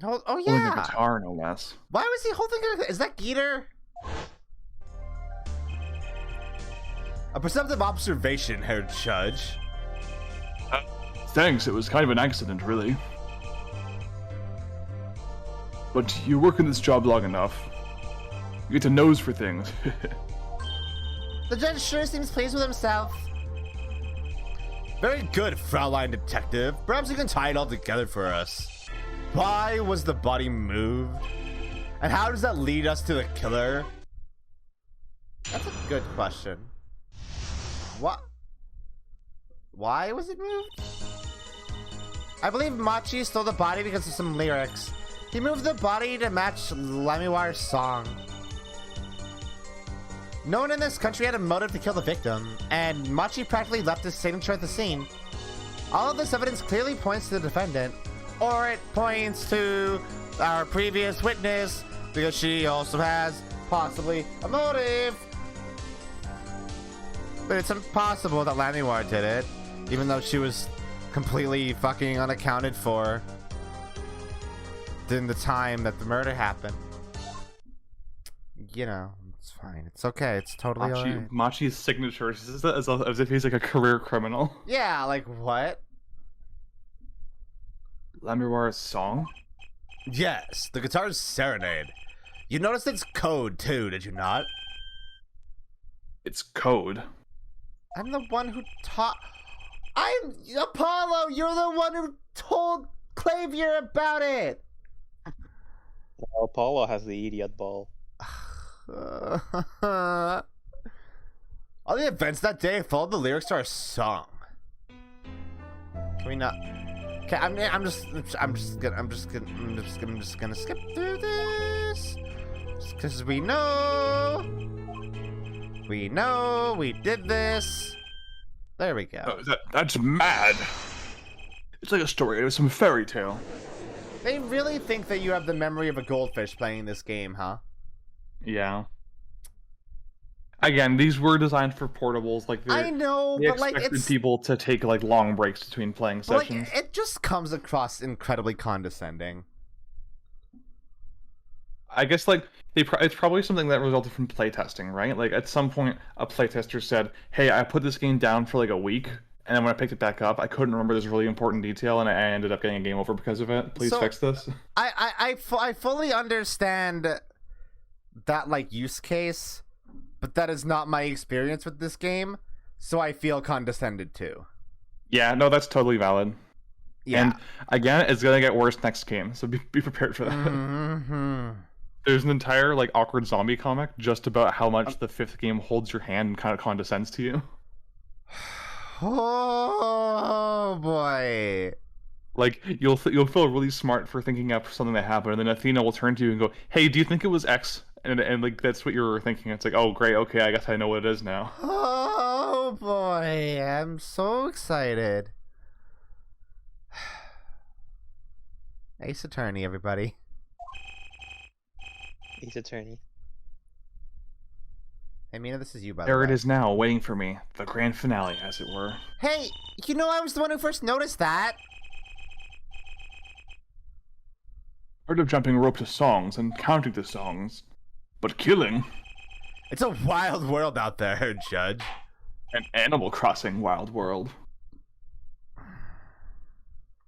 Oh Holding a yeah. guitar, no less. Why was he holding it? Is that Geeter? A perceptive observation, Herr Judge. Thanks, it was kind of an accident, really. But you work in this job long enough. You get a nose for things. The judge sure seems pleased with himself. Very good, Fraulein Detective. Perhaps you can tie it all together for us. Why was the body moved? And how does that lead us to the killer? That's a good question. What? Why was it moved? I believe Machi stole the body because of some lyrics. He moved the body to match Lamiwar's song. No one in this country had a motive to kill the victim, and Machi practically left his signature at the scene. All of this evidence clearly points to the defendant, or it points to our previous witness, because she also has possibly a motive. But it's impossible that Lamiwar did it, even though she was completely fucking unaccounted for in the time that the murder happened. You know, it's fine. It's okay. It's totally alright. Machi's signature is as if he's like a career criminal. Yeah, like what? Lamiwar's song? Yes, the guitar's serenade. You noticed it's code too, did you not? It's code. I'm the one who taught. I'm Apollo. You're the one who told Klavier about it. Well, Apollo has the idiot ball. All the events that day followed the lyrics to our song. Can we not? Okay, I'm just gonna skip through this, just because we know we did this. There we go. Oh, that's mad. It's like a story out of some fairy tale. They really think that you have the memory of a goldfish playing this game, huh? Yeah. Again, these were designed for portables. Like I know, they but like expected people to take like long breaks between playing sessions. Like, it just comes across incredibly condescending. I guess like it's probably something that resulted from playtesting, right? Like at some point, a playtester said, "Hey, I put this game down for like a week, and then when I picked it back up, I couldn't remember this really important detail, and I ended up getting a game over because of it. Please fix this." I fully understand that like use case, but that is not my experience with this game, so I feel condescended too. Yeah, no, that's totally valid. Yeah. And again, it's gonna get worse next game, so be prepared for that. Mm-hmm. There's an entire like awkward zombie comic just about how much the fifth game holds your hand and kind of condescends to you. Oh boy! Like you'll feel really smart for thinking up something that happened, and then Athena will turn to you and go, "Hey, do you think it was X?" And like that's what you were thinking. It's like, oh great, okay, I guess I know what it is now. Oh boy, I'm so excited. Ace Attorney, everybody. Ace Attorney. Hey, Mina, this is you, by the way. There it is now, waiting for me. The grand finale, as it were. Hey, you know I was the one who first noticed that. Heard of jumping rope to songs and counting the songs. But killing? It's a wild world out there, Judge. An Animal Crossing wild world.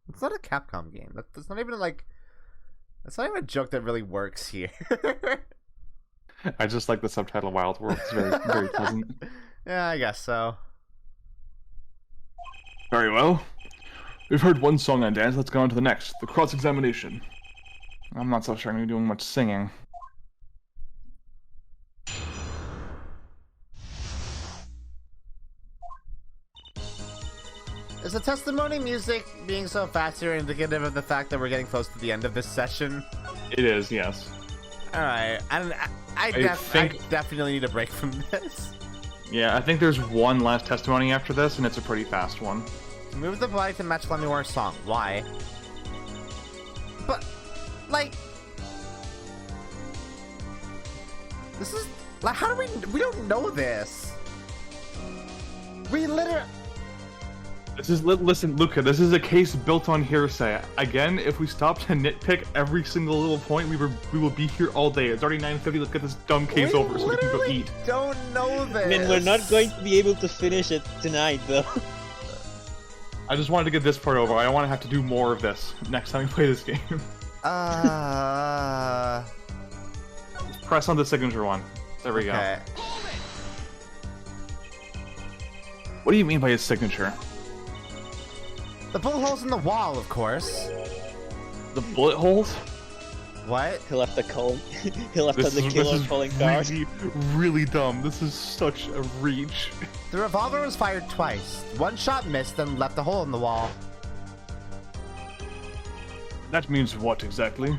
It's not a Capcom game. That's not even like... That's not even a joke that really works here. I just like the subtitle Wild World. It's very, very pleasant. Yeah, I guess so. Very well. We've heard one song and dance. Let's go on to the next. The cross-examination. I'm not so sure I'm going to be doing much singing. Is the testimony music being so fast here indicative of the fact that we're getting close to the end of this session? It is, yes. Alright, I definitely need a break from this. Yeah, I think there's one last testimony after this, and it's a pretty fast one. Move the body to match Lamiwar's song. Why? But, like... This is... Like, how do we don't know this. We literally... Listen, Luca, this is a case built on hearsay. Again, if we stop to nitpick every single little point, we will be here all day. It's already 9:50. Let's get this dumb case over so we can go eat. Don't know this. I mean, we're not going to be able to finish it tonight, though. I just wanted to get this part over. I don't want to have to do more of this next time we play this game. Press on the signature one. There we go. What do you mean by his signature? The bullet holes in the wall, of course. The bullet holes? What? He left the call. He left on the killer calling card. Really dumb. This is such a reach. The revolver was fired twice. One shot missed and left a hole in the wall. That means what exactly?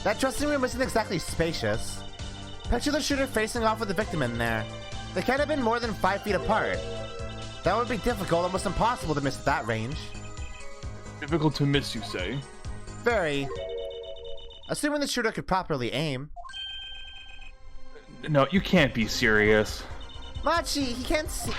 That dressing room isn't exactly spacious. Picture the shooter facing off with the victim in there. They can't have been more than 5 feet apart. That would be difficult, almost impossible to miss at that range. Difficult to miss, you say? Very. Assuming the shooter could properly aim. No, you can't be serious. Machi, he can't see.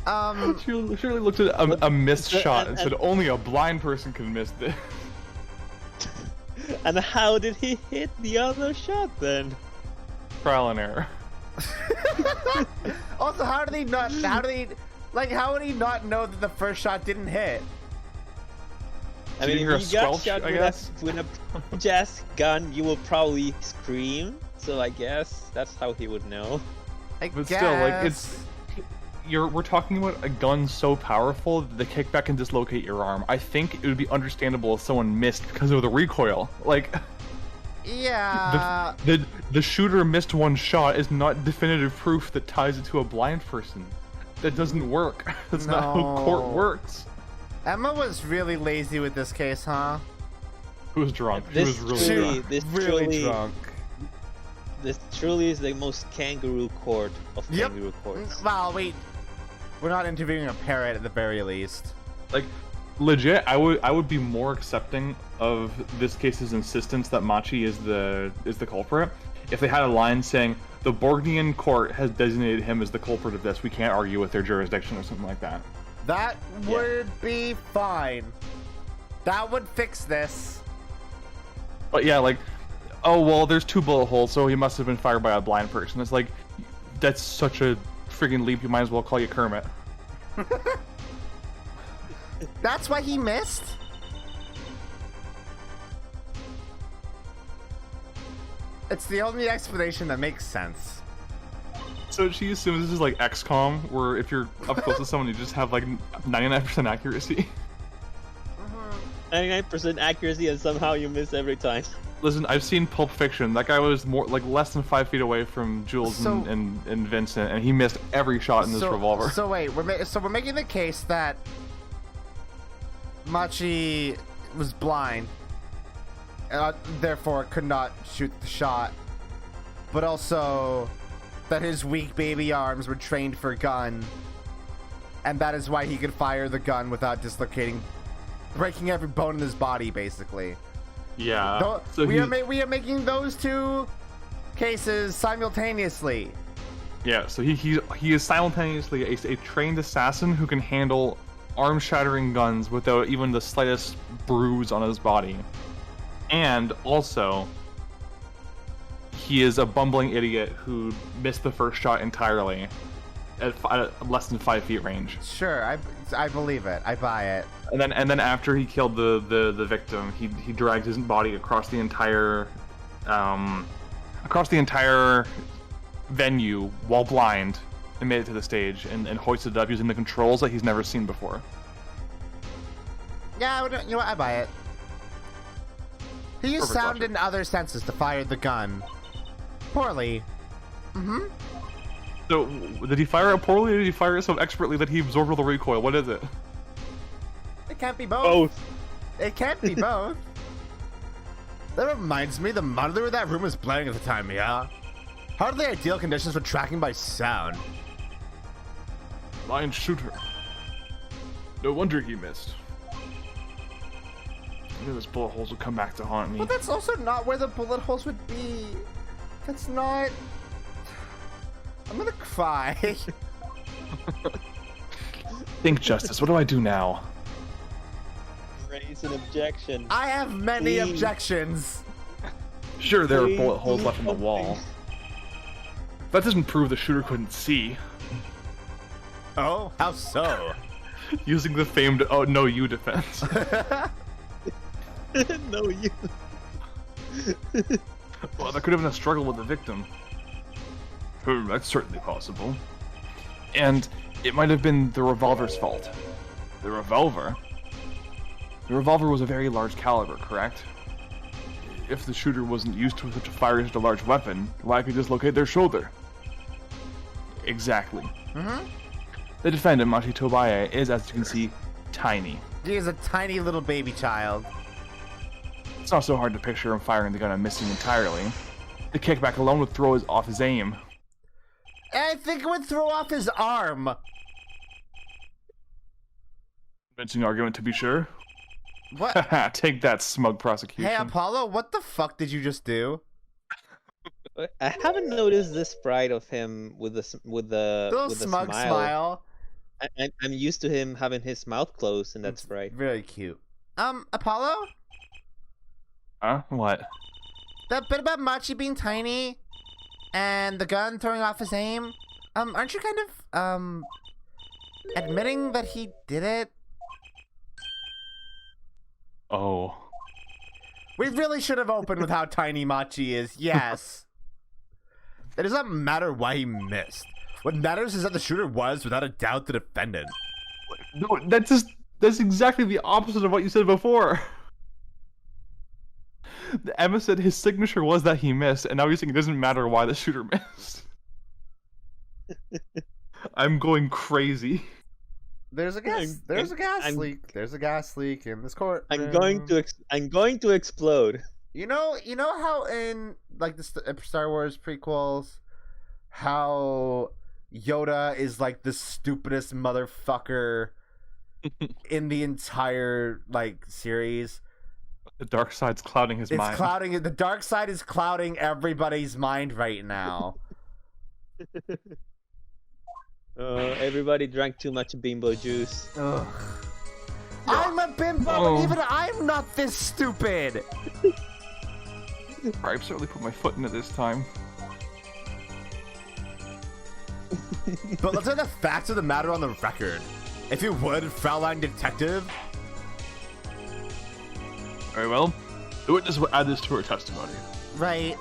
Shirley looked at a missed shot and said only a blind person can miss this. And how did he hit the other shot then? Trial and error. Also, how would he not know that the first shot didn't hit? I mean, if you got shot with a jazz gun, you will probably scream. So I guess that's how he would know. But still, like, we're talking about a gun so powerful that the kickback can dislocate your arm. I think it would be understandable if someone missed because of the recoil. Like, yeah, the shooter missed one shot is not definitive proof that ties it to a blind person. That doesn't work. That's not how court works. Emma was really lazy with this case, huh? Who was drunk? She was really drunk. This truly is the most kangaroo court of kangaroo courts. Well, wait. We're not interviewing a parrot at the very least. Like, legit, I would be more accepting of this case's insistence that Machi is the culprit if they had a line saying the Borgnian court has designated him as the culprit of this. We can't argue with their jurisdiction or something like that. That would be fine. That would fix this. But yeah, like, oh well, there's 2 bullet holes, so he must have been fired by a blind person. It's like, that's such a friggin' leap. You might as well call you Kermit. That's why he missed? It's the only explanation that makes sense. So she assumes this is like XCOM, where if you're up close to someone, you just have like 99% accuracy. 99% accuracy, and somehow you miss every time. Listen, I've seen Pulp Fiction. That guy was less than 5 feet away from Jules and Vincent, and he missed every shot in this revolver. So wait, we're making the case that Machi was blind, and therefore could not shoot the shot, but also that his weak baby arms were trained for a gun, and that is why he could fire the gun without breaking every bone in his body, basically. Yeah. So we are making those 2 cases simultaneously. Yeah. So he is simultaneously a trained assassin who can handle arm-shattering guns without even the slightest bruise on his body, and also he is a bumbling idiot who missed the first shot entirely at less than 5 feet range. Sure, I believe it. I buy it. And then after he killed the victim, he dragged his body across the entire venue while blind and made it to the stage and hoisted it up using the controls that he's never seen before. Yeah, you know what? I buy it. He used sound logic. and other senses to fire the gun. Poorly. So, did he fire it poorly, or did he fire it so expertly that he absorbed all the recoil? What is it? It can't be both. Both. It can't be both. That reminds me, the monitor in that room was blaring at the time, yeah? Hardly ideal conditions for tracking by sound. Blind shooter. No wonder he missed. I knew those bullet holes would come back to haunt me. But that's also not where the bullet holes would be. That's not... I'm gonna cry. Think, Justice. What do I do now? Raise an objection. I have many objections. Sure, there are bullet holes left in the wall. That doesn't prove the shooter couldn't see. Oh, how so? Using the famed "oh no you" defense. No, you. Well, there could have been a struggle with the victim. That's certainly possible. And it might have been the revolver's fault. The revolver? The revolver was a very large caliber, correct? If the shooter wasn't used to firing such a large weapon, why could he dislocate their shoulder? Exactly. Mm-hmm. The defendant, Machi Tobaye, is, as you can see, tiny. He is a tiny little baby child. It's not so hard to picture him firing the gun and missing entirely. The kickback alone would throw off his aim. I think it would throw off his arm. Convincing argument, to be sure. What? Take that, smug prosecution. Hey, Apollo, what the fuck did you just do? I haven't noticed this sprite of him with the Little smug smile. I'm used to him having his mouth closed in that sprite. Very cute. Apollo? Huh? What? That bit about Machi being tiny and the gun throwing off his aim, aren't you kind of, admitting that he did it? Oh. We really should have opened with how tiny Machi is, yes. It doesn't matter why he missed. What matters is that the shooter was, without a doubt, the defendant. No, that's exactly the opposite of what you said before. Emma said his signature was that he missed, and now he's saying it doesn't matter why the shooter missed. I'm going crazy. There's a gas leak. There's a gas leak in this court. I'm going to explode. You know how in like the Star Wars prequels, how Yoda is like the stupidest motherfucker in the entire like series. The dark side's clouding his mind. The dark side is clouding everybody's mind right now. Everybody drank too much bimbo juice. Ugh. I'm a bimbo, and even I'm not this stupid. I've certainly put my foot in it this time. But let's get the facts of the matter on the record. If you would, Fraulein Detective. Very well. The witness will add this to her testimony. Right.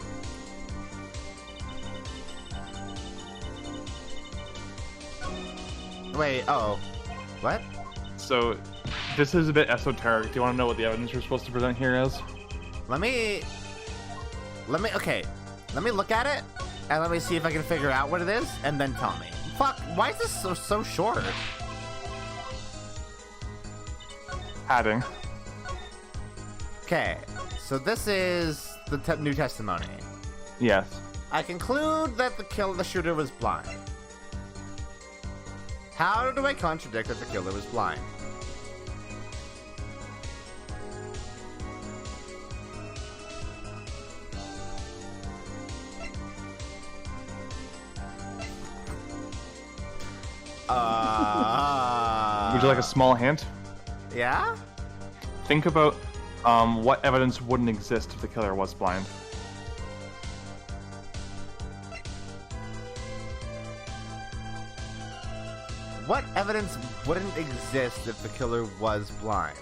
Wait, oh. What? So, this is a bit esoteric. Do you want to know what the evidence you're supposed to present here is? Let me look at it, and let me see if I can figure out what it is, and then tell me. Fuck, why is this so short? Padding. Okay, so this is the new testimony. Yes. I conclude that the shooter was blind. How do I contradict that the killer was blind? Would you like a small hint? Yeah? Think about what evidence wouldn't exist if the killer was blind. What evidence wouldn't exist if the killer was blind?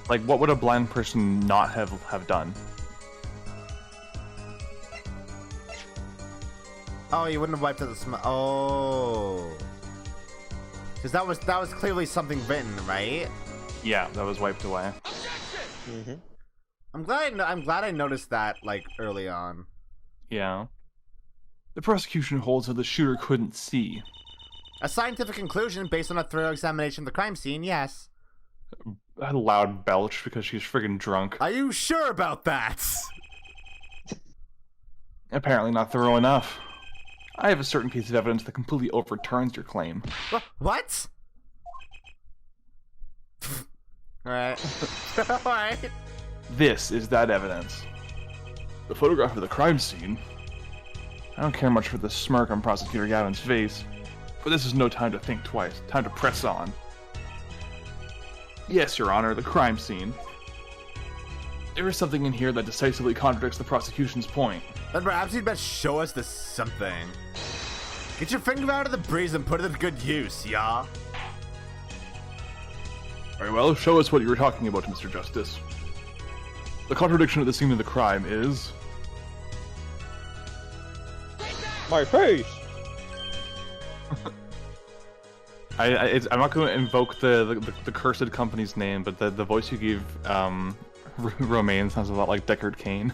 Like, what would a blind person not have done? Oh, you wouldn't have wiped out the smell. Oh, because that was clearly something written, right? Yeah, that was wiped away. Mm-hmm. I'm glad I noticed that like early on. Yeah. The prosecution holds that the shooter couldn't see. A scientific conclusion based on a thorough examination of the crime scene, yes. A loud belch because she's friggin' drunk. Are you sure about that? Apparently not thorough enough. I have a certain piece of evidence that completely overturns your claim. What? Alright. Alright. This is that evidence. The photograph of the crime scene. I don't care much for the smirk on Prosecutor Gavin's face, but this is no time to think twice. Time to press on. Yes, Your Honor, the crime scene. There is something in here that decisively contradicts the prosecution's point. Then perhaps you'd best show us this something. Get your finger out of the breeze and put it to good use, yeah? Very well, show us what you were talking about, Mr. Justice. The contradiction at the scene of the crime is... my face! I'm not going to invoke the cursed company's name, but the voice you gave Romaine sounds a lot like Deckard Cain.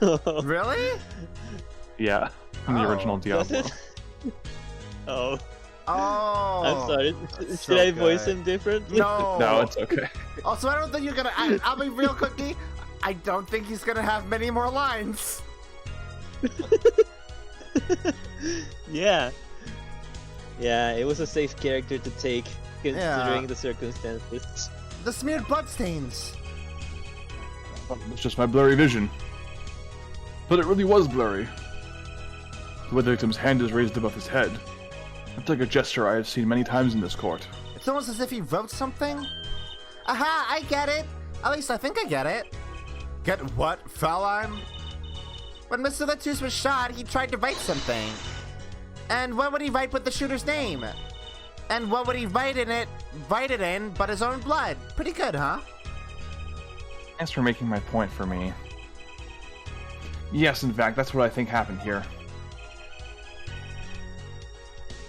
Really? Yeah, from the original Diablo. Oh. Oh. I'm sorry. Should I voice him differently? No. No, it's okay. Also, I don't think you're gonna. I'll be real, Cookie. I don't think he's gonna have many more lines. Yeah. Yeah, it was a safe character to take, considering the circumstances. The smeared bloodstains. It's just my blurry vision. But it really was blurry. The way the victim's hand is raised above his head. It's like a gesture I have seen many times in this court. It's almost as if he wrote something. Aha, I get it. At least I think I get it. Get what, Fraulein? When Mr. Latus was shot, he tried to write something. And what would he write with the shooter's name? And what would he write it in but his own blood? Pretty good, huh? Thanks for making my point for me. Yes, in fact, that's what I think happened here.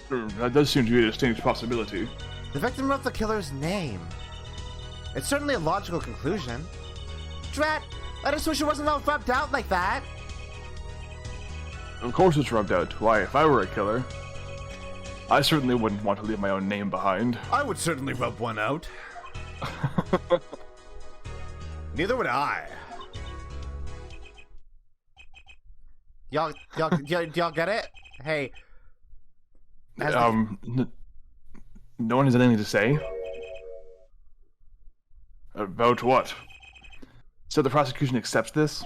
That does seem to be a distinct possibility. The victim wrote the killer's name. It's certainly a logical conclusion. Drat, I just wish it wasn't all rubbed out like that. Of course it's rubbed out. Why, if I were a killer, I certainly wouldn't want to leave my own name behind. I would certainly rub one out. Neither would I. Y'all get it? Hey. No one has anything to say? About what? So the prosecution accepts this?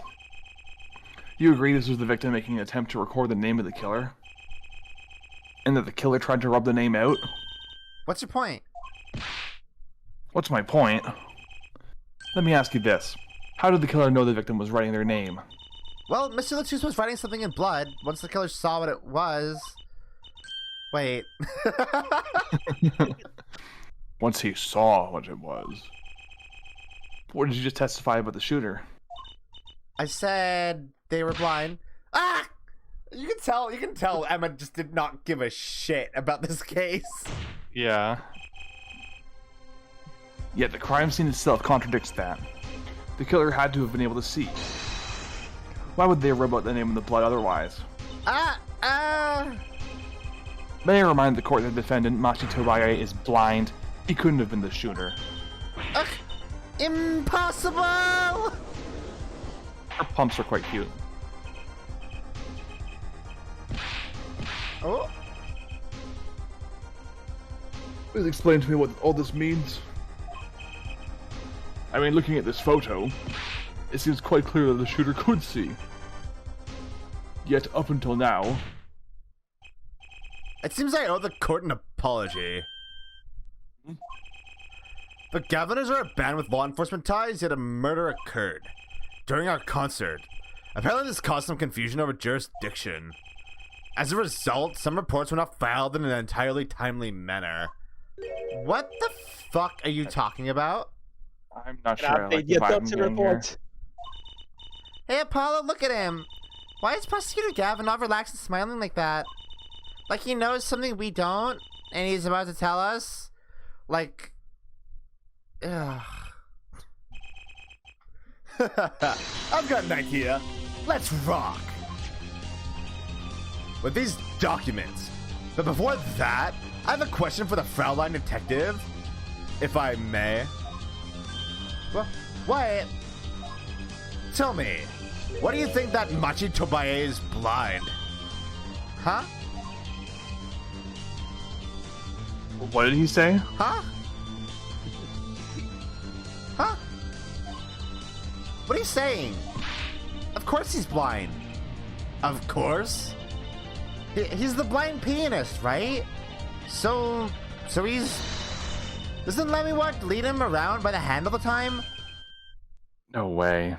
You agree this was the victim making an attempt to record the name of the killer? And that the killer tried to rub the name out? What's your point? What's my point? Let me ask you this. How did the killer know the victim was writing their name? Well, Mr. Latus was writing something in blood. Once the killer saw what it was... Wait. Once he saw what it was. What did you just testify about the shooter? I said they were blind. Ah! You can tell Emma just did not give a shit about this case. Yeah. Yet the crime scene itself contradicts that. The killer had to have been able to see. Why would they rub out the name in the blood otherwise? May I remind the court that the defendant, Machi Tobaye, is blind. He couldn't have been the shooter. Ugh! Impossible! Her pumps are quite cute. Oh. Please explain to me what all this means. I mean, looking at this photo, it seems quite clear that the shooter could see. Yet, up until now... It seems I owe the court an apology. The Gaviners are a band with law enforcement ties, yet a murder occurred during our concert. Apparently this caused some confusion over jurisdiction. As a result, some reports were not filed in an entirely timely manner. What the fuck are you talking about? I'm not sure I like the vibe I'm getting here. Hey Apollo, look at him. Why is Prosecutor Gavin not relaxed and smiling like that? Like he knows something we don't, and he's about to tell us? Like... Ugh. I've got an idea. Let's rock. With these documents. But before that, I have a question for the Fraulein detective. If I may. Well, Wyatt, tell me, what do you think that Machi Tobaye is blind? Huh? What did he say? Huh? Huh? What are you saying? Of course he's blind. Of course. He's the blind pianist, right? So he's... Doesn't Lemmy lead him around by the hand all the time? No way.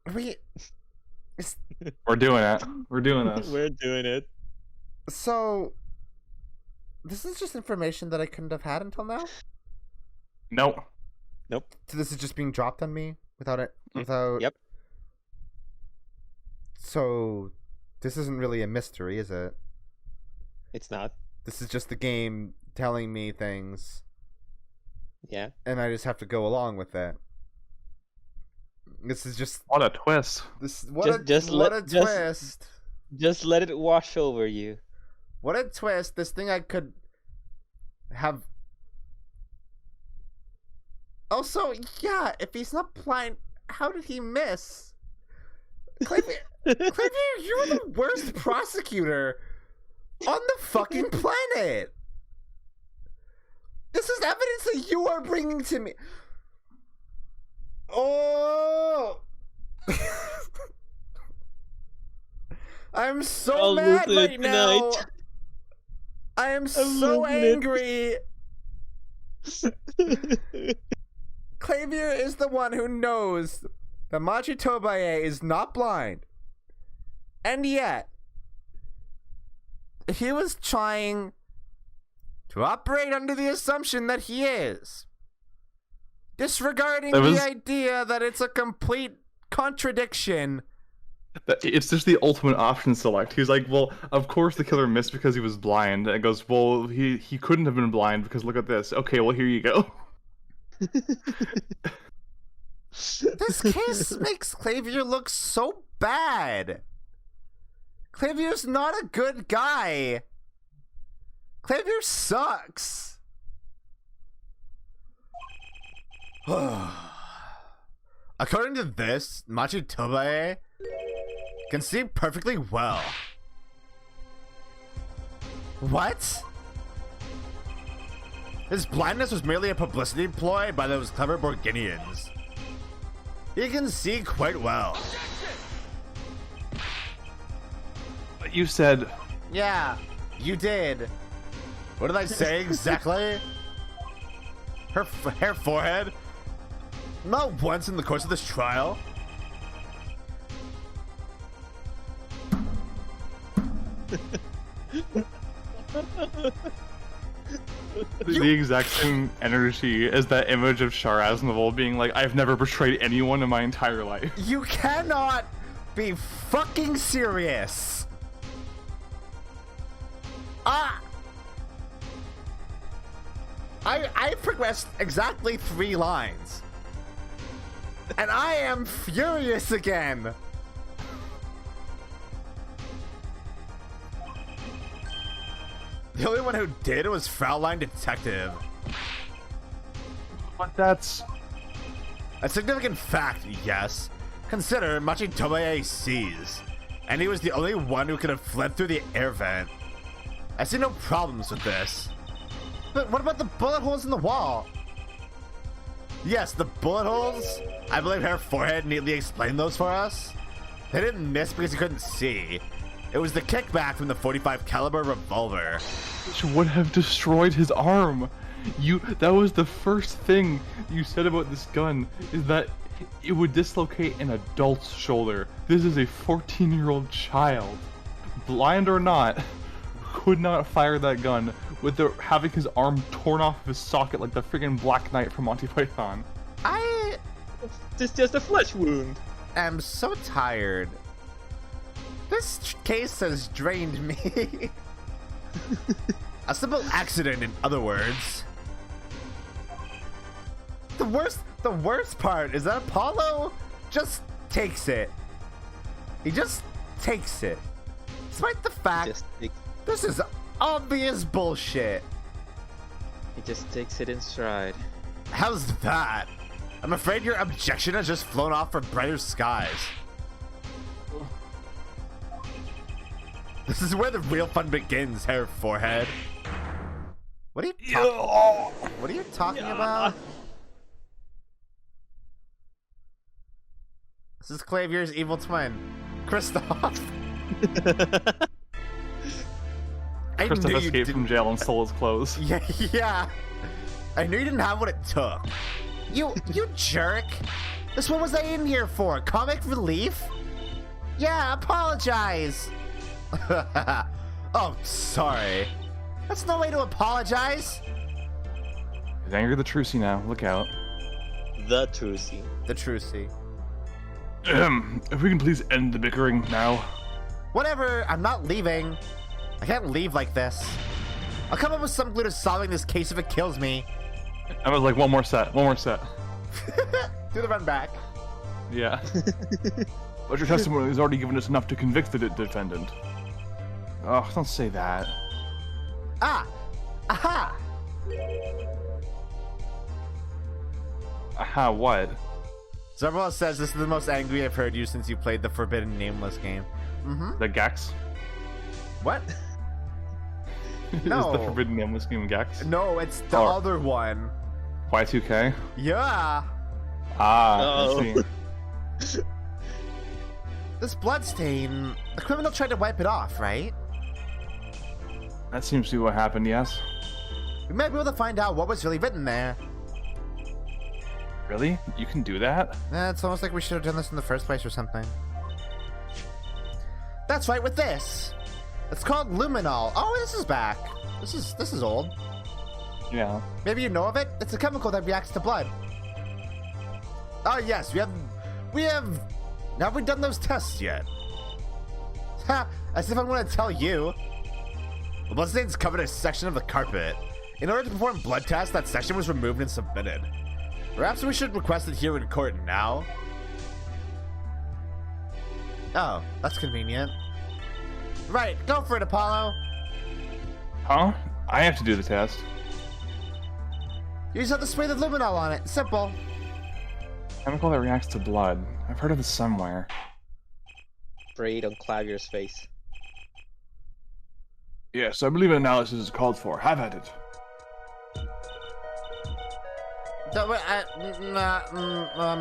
We're doing it. We're doing this. We're doing it. So, this is just information that I couldn't have had until now? Nope. Nope. So this is just being dropped on me without it? Yep. So, this isn't really a mystery, is it? It's not. This is just the game telling me things. Yeah. And I just have to go along with it. This is just... What a twist. What a twist. Just let it wash over you. What a twist. This thing I could have... Also, yeah, if he's not blind, how did he miss? Klavier, you're the worst prosecutor on the fucking planet. This is evidence that you are bringing to me. Oh! I'm so mad right now. I am so angry. Klavier is the one who knows that Machi Tobaye is not blind. And yet, he was trying to operate under the assumption that he is. Disregarding the idea that it's a complete contradiction. It's just the ultimate option select. He's like, well, of course the killer missed because he was blind. And it goes, well, he couldn't have been blind because look at this. Okay, well, here you go. This case makes Klavier look so bad. Klavier's not a good guy. Klavier sucks. According to this, Machi Tobaye can see perfectly well. What? His blindness was merely a publicity ploy by those clever Borginians. He can see quite well. You said... Yeah, you did. What did I say exactly? Her forehead? Not once in the course of this trial. The exact same energy as that image of Shar Aznavour being like, I've never betrayed anyone in my entire life. You cannot be fucking serious. I progressed exactly 3 lines. And I am furious again. The only one who did was Fraulein Detective. But that's... a significant fact, yes. Consider Machi Tobaye sees. And he was the only one who could have fled through the air vent. I see no problems with this. But what about the bullet holes in the wall? Yes, the bullet holes. I believe her forehead neatly explained those for us. They didn't miss because he couldn't see. It was the kickback from the .45 caliber revolver. Which would have destroyed his arm. That was the first thing you said about this gun, is that it would dislocate an adult's shoulder. This is a 14-year-old child, blind or not, could not fire that gun without having his arm torn off of his socket like the friggin' Black Knight from Monty Python. It's just a flesh wound. I'm so tired. This case has drained me. A simple accident, in other words. The worst part is that Apollo just takes it. He just takes it. Despite the fact this is obvious bullshit. He just takes it in stride. How's that? I'm afraid your objection has just flown off for brighter skies. This is where the real fun begins, Hair Forehead. What are you talking about? This is Klavier's evil twin, Kristoff. Kristoff escaped from jail and stole his clothes. Yeah. I knew you didn't have what it took. You jerk. This what was I in here for? Comic relief? Yeah, apologize. Oh, sorry. That's no way to apologize. He's angry the Trucy now. Look out. The Trucy. The Trucy. If we can please end the bickering now. Whatever, I'm not leaving. I can't leave like this. I'll come up with some clue to solving this case if it kills me. I was like, one more set. Do the run back. Yeah. But your testimony has already given us enough to convict the defendant. Oh, don't say that. Ah! Aha! Aha, what? Zerbola says this is the most angry I've heard you since you played the Forbidden Nameless game. The Gax? What? No. Is the Forbidden Nameless game Gax? No, it's the other one. Y2K? Yeah. I see. This bloodstain, the criminal tried to wipe it off, right? That seems to be what happened, yes. We might be able to find out what was really written there. Really? You can do that? It's almost like we should have done this in the first place or something. That's right, with this. It's called Luminol. Oh, this is back. This is old. Yeah. Maybe you know of it? It's a chemical that reacts to blood. Oh yes, we have. Have we done those tests yet? Ha! As if I'm going to tell you. The bloodstains covered a section of the carpet. In order to perform blood tests, that section was removed and submitted. Perhaps we should request it here in court now. Oh, that's convenient. Right, go for it, Apollo. Huh? I have to do the test. You just have to spray the luminol on it. Simple. Chemical that reacts to blood. I've heard of this somewhere. Sprayed on Klavier's face. Yes, I believe an analysis is called for. Have at it. I'm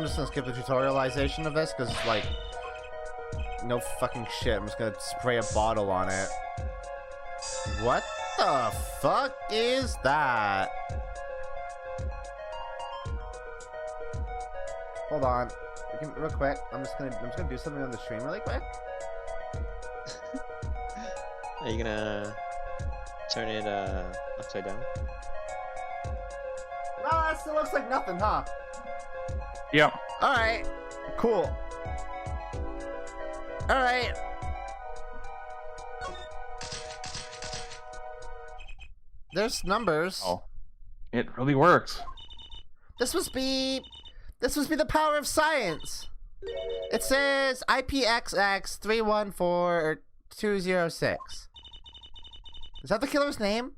just gonna skip the tutorialization of this because, like, no fucking shit. I'm just gonna spray a bottle on it. What the fuck is that? Hold on, real quick. I'm just gonna do something on the stream really quick. Are you gonna turn it upside down? No, that still looks like nothing, huh? Yeah. Alright, cool. Alright. There's numbers. Oh. It really works. This must be the power of science. It says IPXX 314206. Is that the killer's name?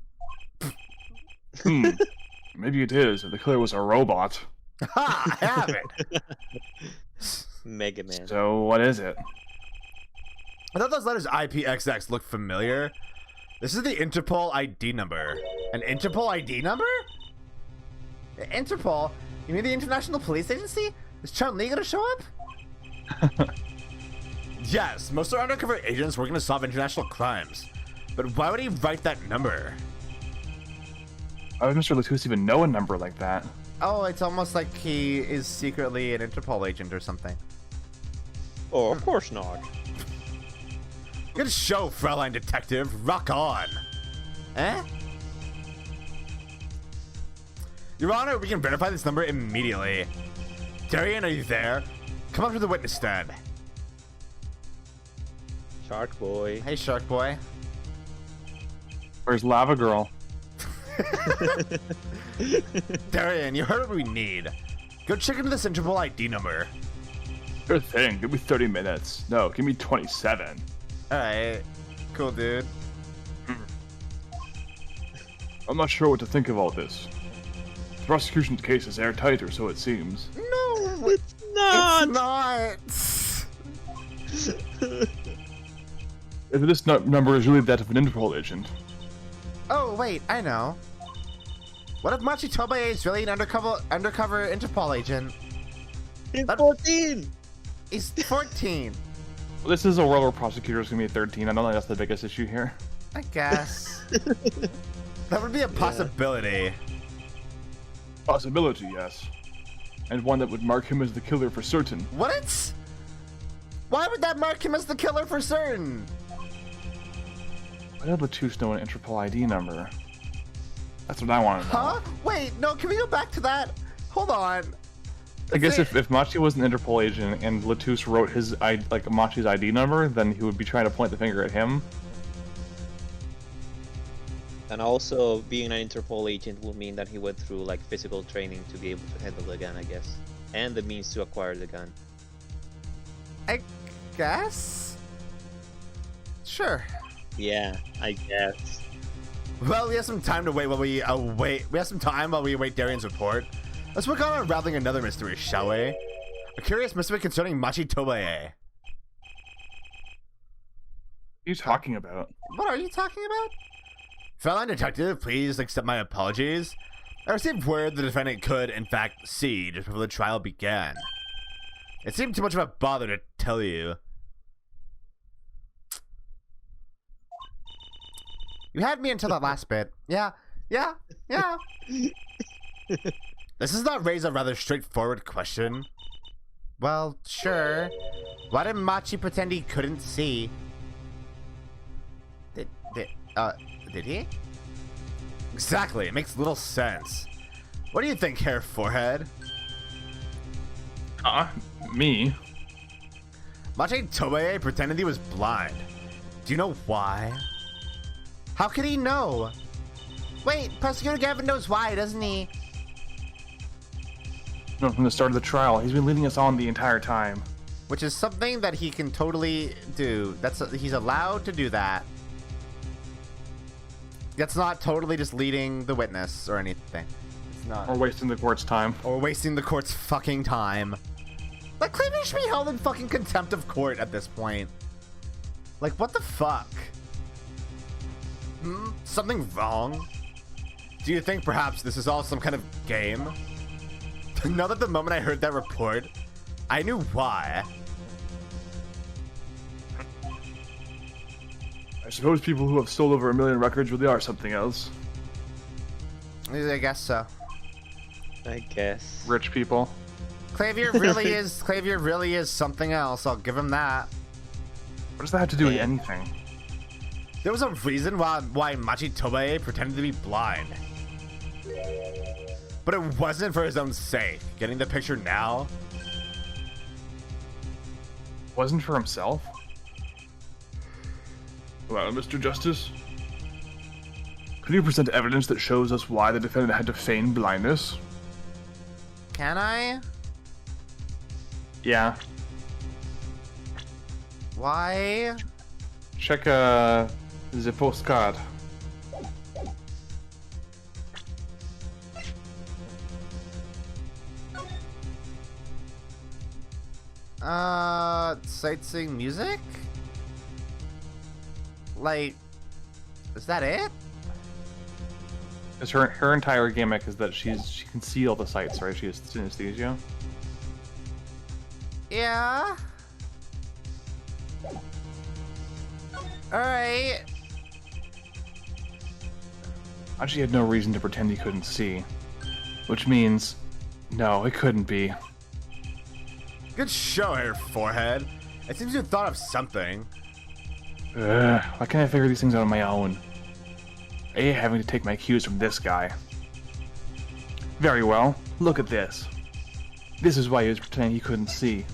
Maybe it is. If the killer was a robot. Ha! I have it. Mega Man. So what is it? I thought those letters IPXX looked familiar. This is the Interpol ID number. An Interpol ID number? Interpol? You mean the International Police Agency? Is Chun-Li gonna show up? Yes, most are undercover agents working to solve international crimes. But why would he write that number? Why would Mr. Latus even know a number like that? Oh, it's almost like he is secretly an Interpol agent or something. Oh, of course not. Good show, Fraulein Detective. Rock on. Eh? Your Honor, we can verify this number immediately. Darian, are you there? Come up to the witness stand. Shark Boy. Hey, Shark Boy. Where's Lava Girl? Darian, you heard what we need. Go check into this Interpol ID number. Sure thing. Give me 30 minutes. No, give me 27. Alright. Cool, dude. I'm not sure what to think of all this. The prosecution's case is airtight, or so it seems. No, It's not! it's not! If this number is really that of an Interpol agent. Oh, wait, I know. What if Machi Tobae is really an undercover Interpol agent? He's 14! He's 14. Well, this is a world where prosecutors can be 13. I don't think that's the biggest issue here. I guess. That would be a possibility. Possibility, yes. And one that would mark him as the killer for certain. What? Why would that mark him as the killer for certain? Why did Latouche know an Interpol ID number? That's what I want to know. Huh? Wait, no, can we go back to that? Hold on. I guess if Machi was an Interpol agent and Latouche wrote his Machi's ID number, then he would be trying to point the finger at him. And also, being an Interpol agent will mean that he went through like physical training to be able to handle the gun, I guess, and the means to acquire the gun. I guess. Sure. Yeah, I guess. Well, we have some time to wait while we await. We have some time while we await Darian's report. Let's work on unraveling another mystery, shall we? A curious mystery concerning Machi Tobae. What are you talking about? What are you talking about? Fellow detective, please accept my apologies. I received word the defendant could, in fact, see just before the trial began. It seemed too much of a bother to tell you. You had me until that last bit. Yeah. This does not raise a rather straightforward question. Well, sure. Why did Machi pretend he couldn't see? Did he? Exactly, it makes little sense. What do you think, Hair Forehead? Me? Machi Tobae pretended he was blind. Do you know why? How could he know? Wait, Prosecutor Gavin knows why, doesn't he? No, from the start of the trial. He's been leading us on the entire time. Which is something that he can totally do. He's allowed to do that. That's not totally just leading the witness or anything. It's not. Or wasting the court's time. Or wasting the court's fucking time. Like, Klavier should be held in fucking contempt of court at this point. Like, what the fuck? Something wrong? Do you think perhaps this is all some kind of game? Now that the moment I heard that report, I knew why. I suppose people who have sold over 1 million records really are something else. I guess so. I guess. Rich people. Klavier really is something else. I'll give him that. What does that have to do with anything? There was a reason why Machi Tobae pretended to be blind. But it wasn't for his own sake. Getting the picture now? Wasn't for himself? Well, Mr. Justice? Could you present evidence that shows us why the defendant had to feign blindness? Can I? Yeah. Why? Check the postcard. Sightseeing music? Like, is that it? Is her entire gimmick is that she can see all the sights, right? She has synesthesia. Yeah. Alright. She had no reason to pretend he couldn't see. Which means, no, it couldn't be. Good show, Hair Forehead. It seems you thought of something. Why can't I figure these things out on my own? I hate having to take my cues from this guy. Very well, look at this. This is why he was pretending he couldn't see.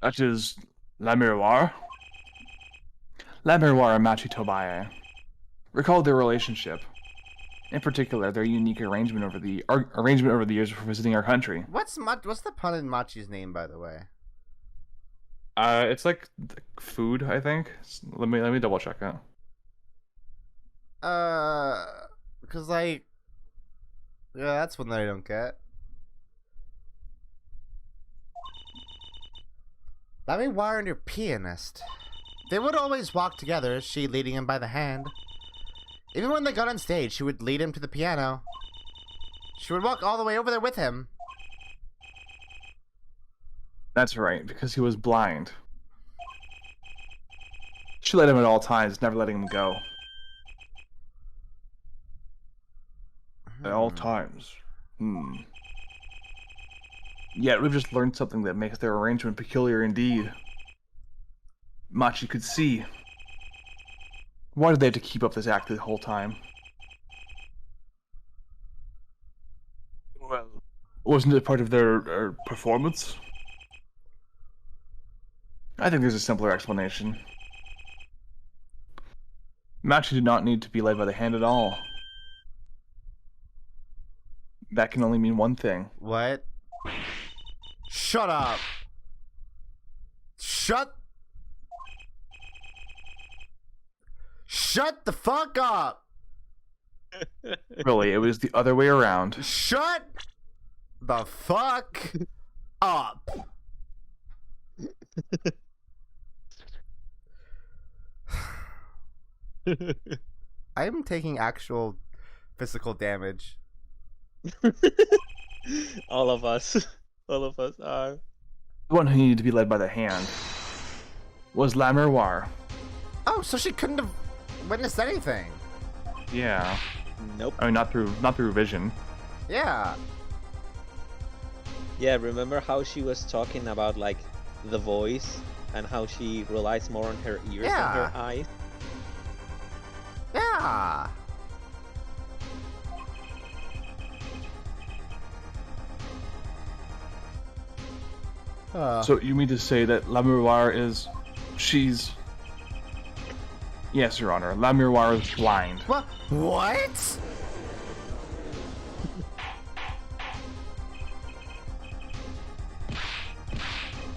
That is La Miroir. La Miroir and Machi Tobae. Recall their relationship. In particular, their unique arrangement over the years before visiting our country. What's the pun in Machi's name, by the way? It's like food, I think. Let me double check it. Because like, yeah, that's one that I don't get. Let me wire and your pianist. They would always walk together, she leading him by the hand. Even when they got on stage, she would lead him to the piano. She would walk all the way over there with him. That's right, because he was blind. She led him at all times, never letting him go. At all times. Yet we've just learned something that makes their arrangement peculiar indeed. Machi could see. Why did they have to keep up this act the whole time? Well, wasn't it part of their performance? I think there's a simpler explanation. Machi did not need to be led by the hand at all. That can only mean one thing. What? Shut up! Shut the fuck up! Really, it was the other way around. Shut the fuck up! I'm taking actual physical damage. All of us are. The one who needed to be led by the hand was La Miroir. Oh, so she couldn't have witnessed anything. Yeah. Nope. I mean, not through vision. Yeah. Yeah, remember how she was talking about like the voice and how she relies more on her ears than her eyes? Yeah. So you mean to say that La Miroir she's... Yes, Your Honor. La Miroir is blind. What? What?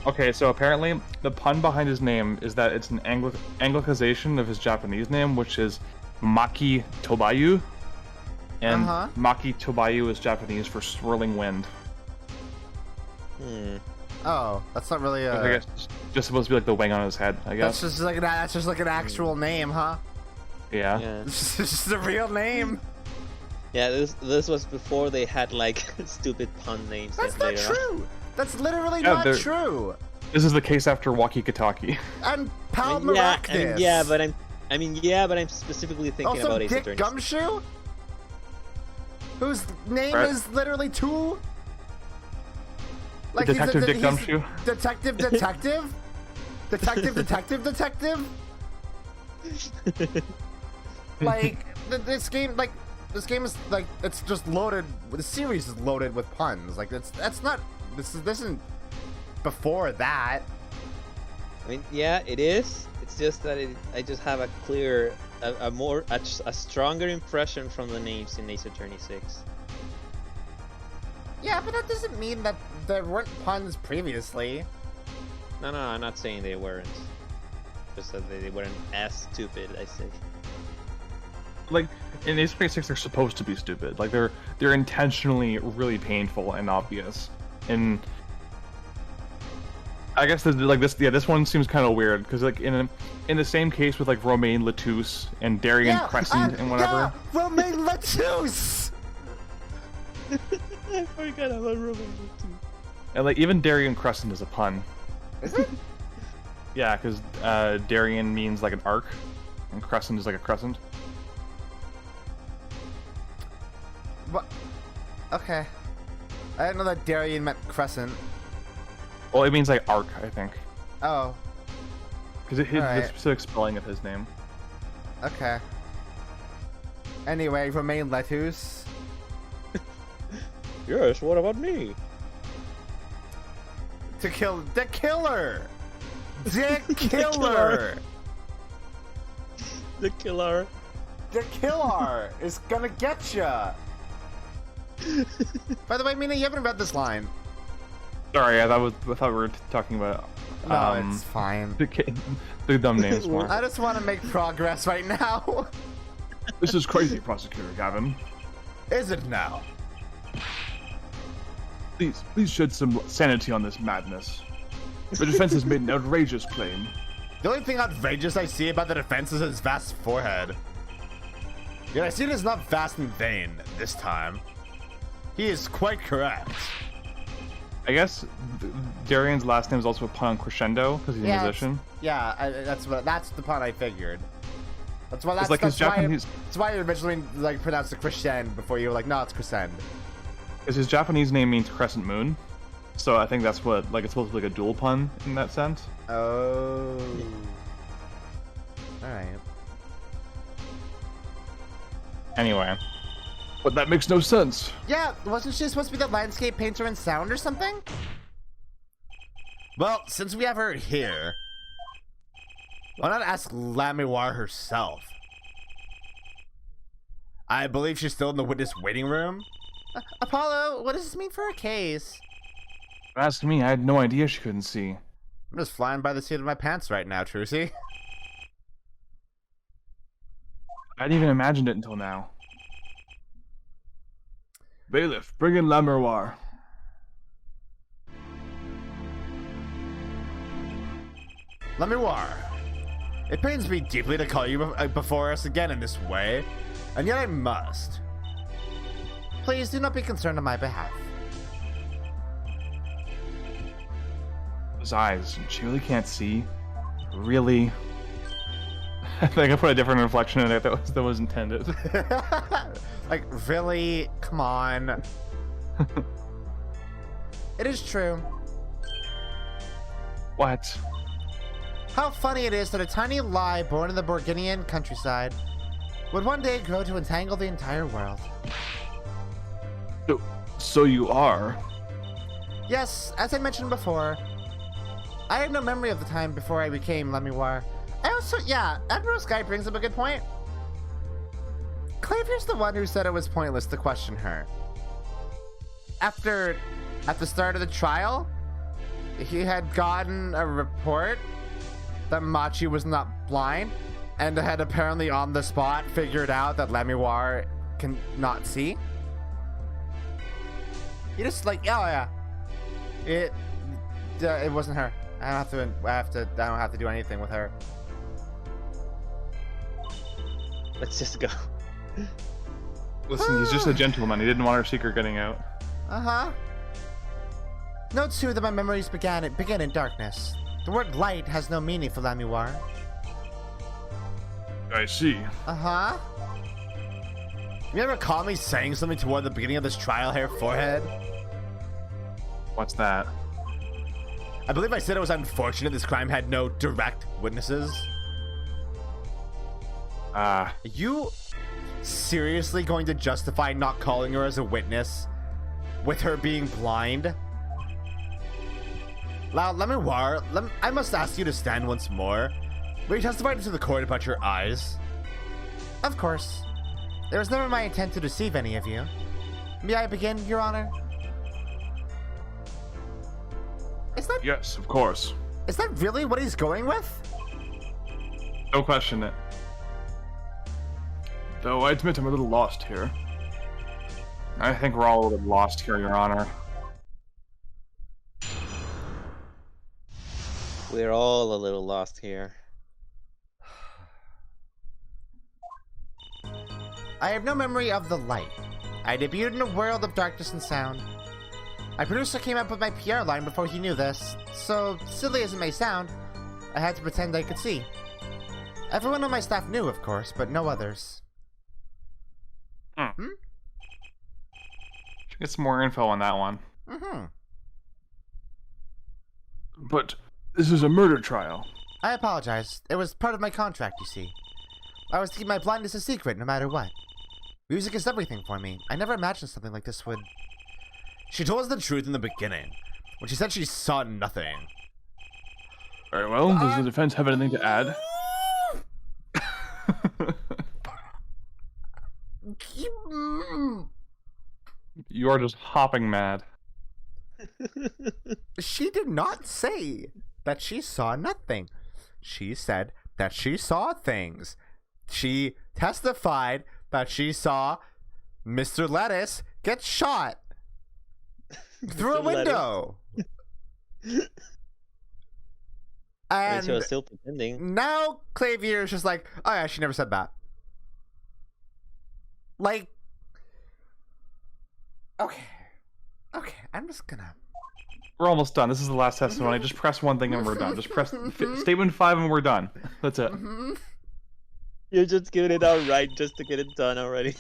Okay, so apparently the pun behind his name is that it's an Anglicization of his Japanese name, which is Maki Tobayu. And Maki Tobayu is Japanese for swirling wind. Oh, that's not really a... I guess just supposed to be like the wing on his head, I guess. That's just like an actual name, huh? Yeah. It's just a real name. Yeah, this was before they had like stupid pun names. That's not true. That's literally not true. This is the case after Wakikataki. And Pal Maractus. Yeah, but I'm specifically thinking about Ace Dick Attorney. Gumshoe, whose name is literally two. Like Detective Dick Gumshoe? Detective. Like this game is like it's just loaded. The series is loaded with puns. Like that's not. This isn't before that. I mean, yeah, it is. It's just that I just have a clear, a stronger impression from the names in Ace Attorney 6. Yeah, but that doesn't mean that there weren't puns previously. No, I'm not saying they weren't. Just that they weren't as stupid, I say. Like, in Ace Attorney 6, they're supposed to be stupid. Like, they're intentionally really painful and obvious. And I guess this one seems kind of weird because like in the same case with like Romain Lettuce and Darian Crescent and whatever. Yeah, Romain Lettuce. I forgot about Romain Lettuce. And like even Darian Crescent is a pun. Is it? Yeah, because Darian means like an arc, and Crescent is like a crescent. What? Okay. I didn't know that Darian meant crescent. Well, it means like arc, I think. Oh. Because the specific spelling of his name. Okay. Anyway, Romain Lettuce. Yes, what about me? The killer! The killer! The killer is gonna get ya! By the way, Mina, you haven't read this line. Sorry, I thought we were talking about. No, it's fine. The dumb names more. I just want to make progress right now. This is crazy, Prosecutor Gavin. Is it now? Please shed some sanity on this madness. The defense has made an outrageous claim. The only thing outrageous I see about the defense is his vast forehead. Yeah, I see it is not fast and vain this time. He is quite correct. I guess Darian's last name is also a pun on crescendo because he's a musician. Yeah, that's the pun I figured. That's why Japanese. That's why you originally like pronounced it crescend before you were like, no, it's crescend. Because his Japanese name means crescent moon, so I think that's what it's supposed to be like a dual pun in that sense. Oh. All right. Anyway. But that makes no sense. Yeah, wasn't she supposed to be the landscape painter in sound or something? Well, since we have her here, why not ask Lamiwar herself? I believe she's still in the witness waiting room. Apollo, what does this mean for her case? Ask me, I had no idea she couldn't see. I'm just flying by the seat of my pants right now, Trucy. I hadn't even imagined it until now. Bailiff, bring in Lamiwar. Lamiwar, it pains me deeply to call you before us again in this way, and yet I must. Please do not be concerned on my behalf. Those eyes, she really can't see? Really? I think I put a different inflection in it that was intended. Like, really? Come on. It is true. What? How funny it is that a tiny lie born in the Burgundian countryside would one day grow to entangle the entire world. So you are? Yes, as I mentioned before, I have no memory of the time before I became Lamiwar. I also, yeah, Admiral Sky brings up a good point. Klavier's the one who said it was pointless to question her. At the start of the trial, he had gotten a report that Machi was not blind, and had apparently on the spot figured out that Lamiwar can not see. He just like, oh yeah, it wasn't her. I don't have to do anything with her. Let's just go. Listen, he's just a gentleman. He didn't want our secret getting out. Uh-huh. Note too that my memories begin in darkness. The word light has no meaning for Lamiwar. I see. Uh-huh. You ever recall me saying something toward the beginning of this trial here, Forehead? What's that? I believe I said it was unfortunate this crime had no direct witnesses. Are you seriously going to justify not calling her as a witness with her being blind? Lamiwar, I must ask you to stand once more. Will you testify to the court about your eyes? Of course. It was never my intent to deceive any of you. May I begin, Your Honor? Yes, of course. Is that really what he's going with? Don't question it. Though I admit I'm a little lost here. I think we're all a little lost here, Your Honor. We're all a little lost here. I have no memory of the light. I debuted in a world of darkness and sound. My producer came up with my PR line before he knew this, so silly as it may sound, I had to pretend I could see. Everyone on my staff knew, of course, but no others. Should get some more info on that one. But this is a murder trial. I apologize. It was part of my contract, you see. I was to keep my blindness a secret, no matter what. Music is everything for me. I never imagined something like this would... She told us the truth in the beginning, when she said she saw nothing. Very well, does the defense have anything to add? You are just hopping mad. She did not say that she saw nothing. She said that she saw things. She testified that she saw Mr. Lettuce get shot through a window. And she was still pretending. Now Klavier is just like, oh yeah, she never said that. Like, okay, I'm just gonna... We're almost done. This is the last testimony. Just press one thing and we're done. Just press statement 5 and we're done. That's it. You're just giving it out right just to get it done already.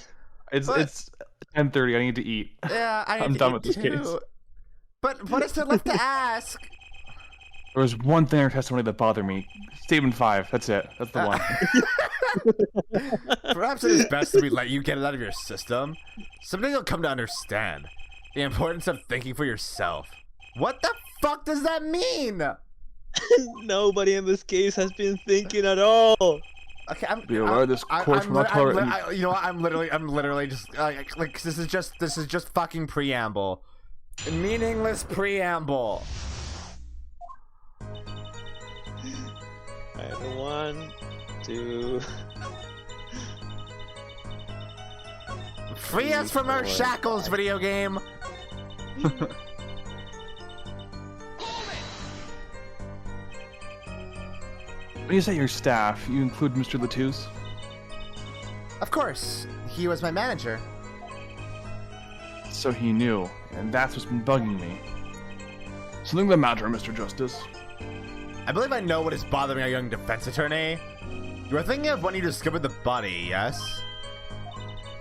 It's 10:30. I need to eat. Yeah, I'm done with this case. But what is there left to ask? There was one thing in our testimony that bothered me. Statement 5. That's it. That's the one. Perhaps it is best that we let you get it out of your system. Someday you'll come to understand the importance of thinking for yourself. What the fuck does that mean? Nobody in this case has been thinking at all. Okay, Be aware this course will not tolerate. You know what? I'm literally just like this is just fucking preamble, meaningless preamble. Alright, 1, 2. Free us from our shackles, video game. When you say your staff, you include Mr. Latouche? Of course, he was my manager. So he knew, and that's what's been bugging me. Something the matter, Mr. Justice? I believe I know what is bothering our young defense attorney. You are thinking of when you discovered the body, yes?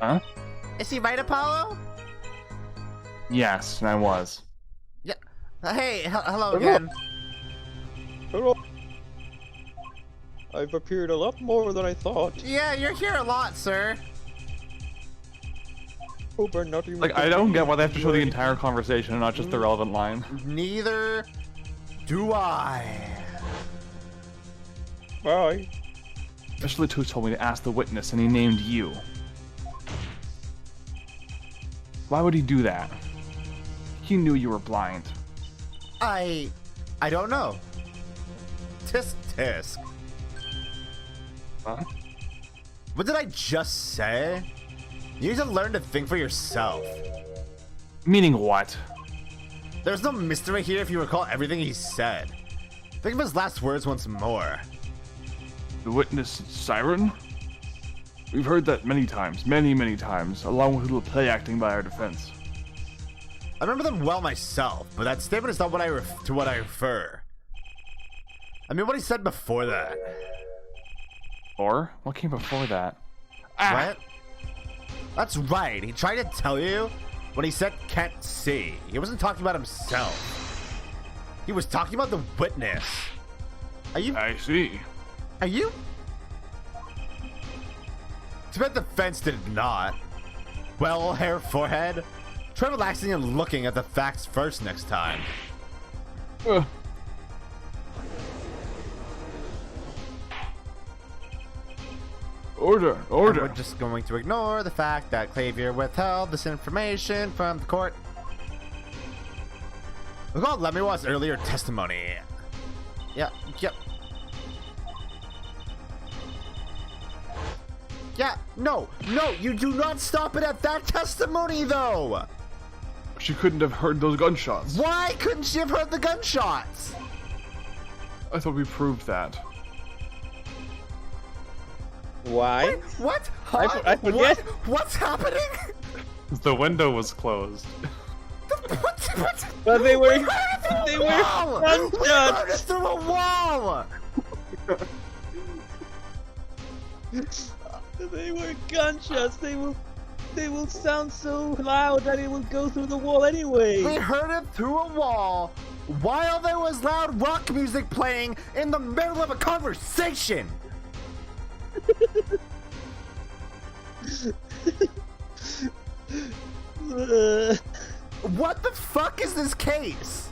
Huh? Is he right, Apollo? Yes, I was. Yeah. Hey, hello again. Hello. I've appeared a lot more than I thought. Yeah, you're here a lot, sir. Hope I'm not even Like, I don't get why they have to show the entire conversation and not just the relevant line. Neither do I. Bye. Mr. Latouche told me to ask the witness, and he named you. Why would he do that? He knew you were blind. I don't know. Tisk tisk. Huh? What did I just say? You need to learn to think for yourself. Meaning what? There's no mystery here if you recall everything he said. Think of his last words once more. The witness siren? We've heard that many times, many times, along with a little play acting by our defense. I remember them well myself, but that statement is not what to what I refer. I mean what he said before that. Or? What came before that? Ah! What? That's right, he tried to tell you when he said can't see. He wasn't talking about himself. He was talking about the witness. I see. Are you? Too bad the fence did not. Well, hair, forehead. Try relaxing and looking at the facts first next time. Order. And we're just going to ignore the fact that Klavier withheld this information from the court. Recall Lemuel's earlier testimony. Yep. Yeah, no, you do not stop it at that testimony, though! She couldn't have heard those gunshots. Why couldn't she have heard the gunshots? I thought we proved that. Why? What? Huh? I forget. What's happening? The window was closed. What? But they were gunshots! We heard it through a wall! They were gunshots. They will sound so loud that it will go through the wall anyway. We heard it through a wall while there was loud rock music playing in the middle of a conversation. What the fuck is this case?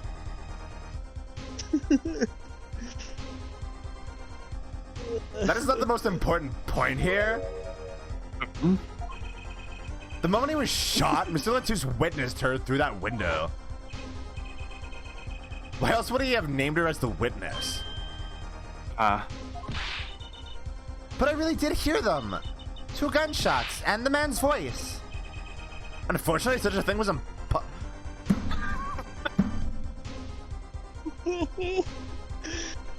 That is not the most important point here. The moment he was shot, Mr. Latouche witnessed her through that window. Why else would he have named her as the witness? But I really did hear them. 2 gunshots and the man's voice. Unfortunately, such a thing was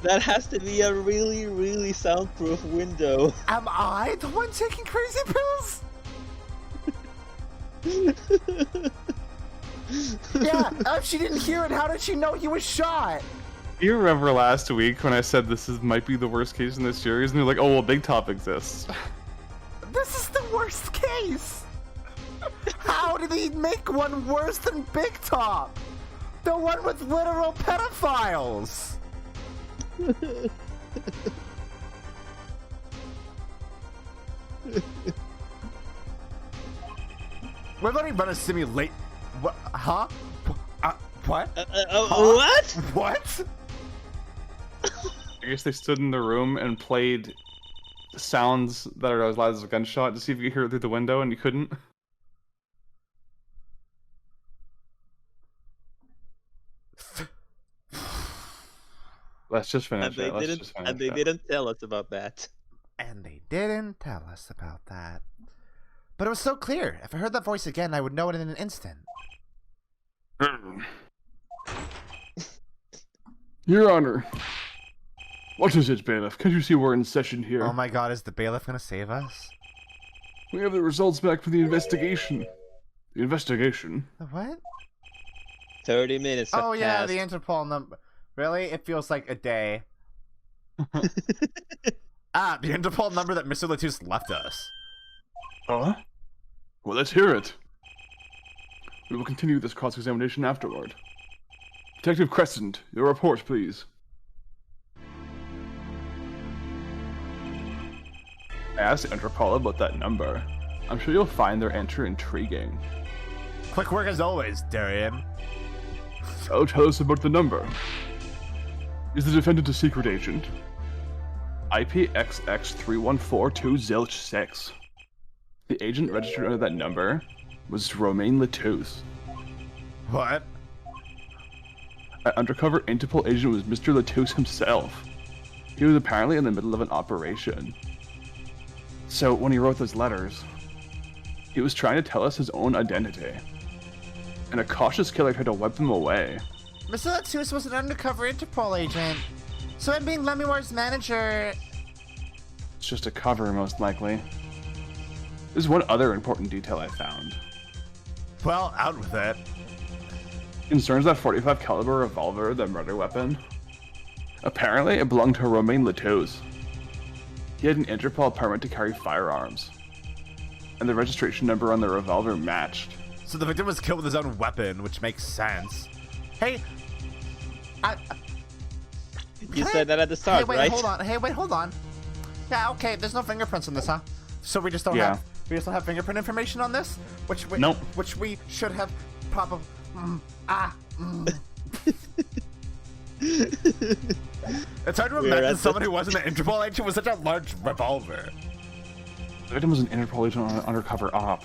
That has to be a really soundproof window. Am I the one taking crazy pills? Yeah, if she didn't hear it, how did she know he was shot? You remember last week when I said might be the worst case in this series, and they're like, "Oh well, Big Top exists." This is the worst case. How did he make one worse than Big Top? The one with literal pedophiles. We're letting run a simulate. What? Huh? What? What? What? I guess they stood in the room and played sounds that are as loud as a gunshot to see if you could hear it through the window, and you couldn't. Let's just finish it. And they didn't tell us about that. And they didn't tell us about that. But it was so clear. If I heard that voice again, I would know it in an instant. Your Honor. What is it, bailiff? Can't you see we're in session here? Oh my god, is the bailiff gonna save us? We have the results back for the investigation. The investigation? The what? 30 minutes have Oh yeah, passed. the Interpol number. Really? It feels like a day. Ah, the Interpol number that Mr. Latus left us. Huh? Well, let's hear it. We will continue this cross-examination afterward. Detective Crescent, your report, please. I asked Interpol about that number. I'm sure you'll find their entry intriguing. Quick work as always, Darian. So tell us about the number. Is the defendant a secret agent? IPXX3142 Zilch 6. The agent registered under that number was Romain Latus. What? An undercover Interpol agent was Mr. Latus himself. He was apparently in the middle of an operation. So when he wrote those letters, he was trying to tell us his own identity. And a cautious killer tried to wipe them away. Mr. Latus was an undercover Interpol agent. So him being Lemuar's manager... It's just a cover, most likely. There's one other important detail I found. Well, out with it. Concerns that 45 caliber revolver, the murder weapon. Apparently, it belonged to Romain Latus. He had an Interpol permit to carry firearms. And the registration number on the revolver matched. So the victim was killed with his own weapon, which makes sense. Hey, You said that at the start, hey, wait, right? hold on. Hey, wait, hold on. Yeah, okay. There's no fingerprints on this, huh? So we just don't have. We just don't have fingerprint information on this, which we, nope. Which we should have probably. It's hard to imagine someone who wasn't an Interpol agent with such a large revolver. The victim was an Interpol agent on an undercover op.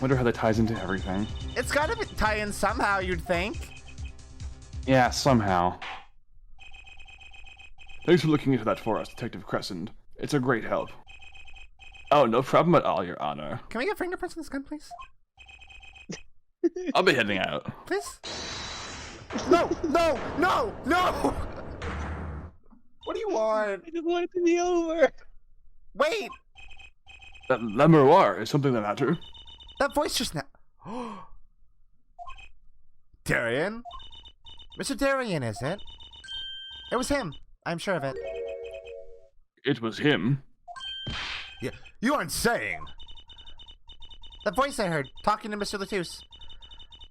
Wonder how that ties into everything. It's gotta tie in somehow, you'd think. Yeah, somehow. Thanks for looking into that for us, Detective Crescent. It's a great help. Oh, no problem at all, Your Honor. Can we get fingerprints on this gun, please? I'll be heading out. Please? No! No! No! No! What do you want? I just want it to be over. Wait! That Lemuroir is something the matter. That voice just now. Darian? Mr. Darian, is it? It was him. I'm sure of it. It was him. Yeah, you aren't saying. The voice I heard, talking to Mr. Latus.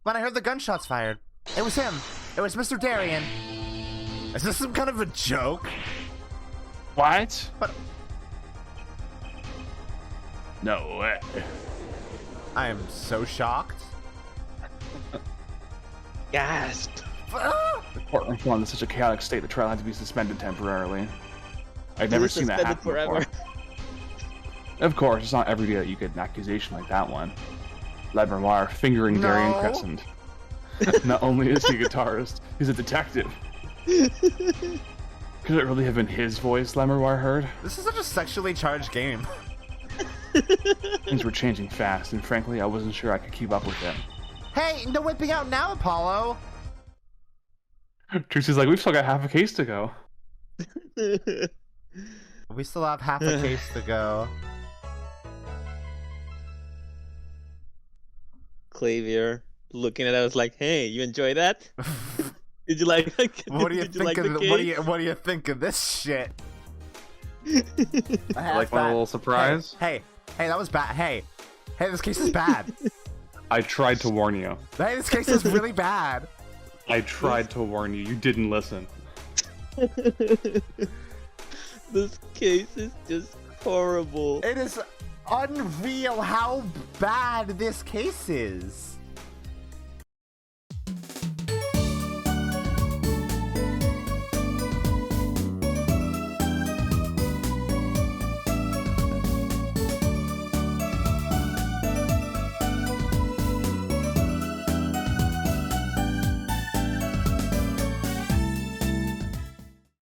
When I heard the gunshots fired, it was him. It was Mr. Darian. Is this some kind of a joke? What? But No way. I am so shocked. Gasp. The courtroom fell into such a chaotic state the trial had to be suspended temporarily. I'd never seen that happen before. Of course, it's not every day that you get an accusation like that one. Lemuroir fingering Darian Crescent. Not only is he a guitarist, he's a detective. Could it really have been his voice Lemuroir heard? This is such a sexually charged game. Things were changing fast, and frankly, I wasn't sure I could keep up with them. Hey, no whipping out now, Apollo! Trixie's like, we've still got half a case to go. We still have half a case to go. Klavier looking at it. I was like, "Hey, you enjoy that? Did you like? What do you think of what do you think of this shit?" Like my little surprise. Hey, that was bad. Hey, this case is bad. I tried to warn you. Hey, this case is really bad. I tried to warn you. You didn't listen. This case is just horrible. It is unreal how bad this case is.